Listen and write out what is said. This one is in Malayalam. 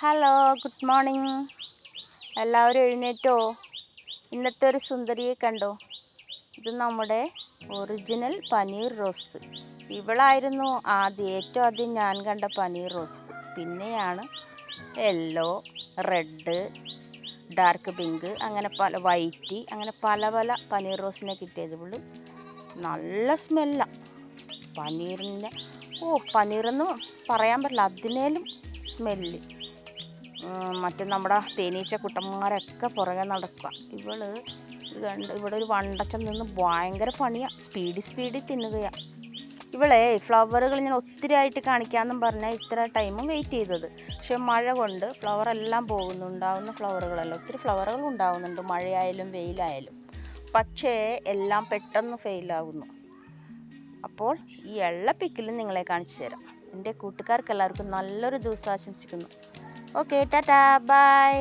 Hello, good morning. എല്ലാവരും എഴുന്നേറ്റോ? ഇന്നത്തെ ഒരു സുന്ദരിയെ കണ്ടോ? ഇത് നമ്മുടെ ഒറിജിനൽ പനീർ റോസ്. ഇവളായിരുന്നു ഏറ്റവും ആദ്യം ഞാൻ കണ്ട പനീർ റോസ്. പിന്നെയാണ് യെല്ലോ, റെഡ്, ഡാർക്ക് പിങ്ക്, അങ്ങനെ വൈറ്റ്, അങ്ങനെ പല പല പനീർ റോസിനെ കിട്ടിയത്. ഇവള് നല്ല സ്മെല്ലാണ് പനീറിൻ്റെ. പനീറെന്ന് പറയാൻ പറ്റില്ല, അതിനേലും സ്മെല്ല്. മറ്റേ നമ്മുടെ തേനീച്ച കുട്ടന്മാരൊക്കെ പുറകെ നടക്കുക. ഇവിടെ ഒരു വണ്ടച്ചൻ നിന്ന് ഭയങ്കര പണിയാണ്, സ്പീഡിൽ തിന്നുകയാണ്. ഫ്ലവറുകൾ ഞാൻ ഒത്തിരി ആയിട്ട് കാണിക്കാമെന്നും പറഞ്ഞാൽ ഇത്ര ടൈമും വെയിറ്റ് ചെയ്തത്. പക്ഷെ മഴ കൊണ്ട് ഫ്ലവറെല്ലാം ഉണ്ടാവുന്ന ഫ്ലവറുകളല്ല, ഒത്തിരി ഫ്ലവറുകൾ ഉണ്ടാവുന്നുണ്ട്, മഴയായാലും വെയിലായാലും. പക്ഷേ എല്ലാം പെട്ടെന്ന് ഫെയിലാകുന്നു. അപ്പോൾ ഈ പിക്കിലും നിങ്ങളെ കാണിച്ചു തരാം. എൻ്റെ കൂട്ടുകാർക്ക് എല്ലാവർക്കും നല്ലൊരു ദിവസം ആശംസിക്കുന്നു. Okay, tata, by.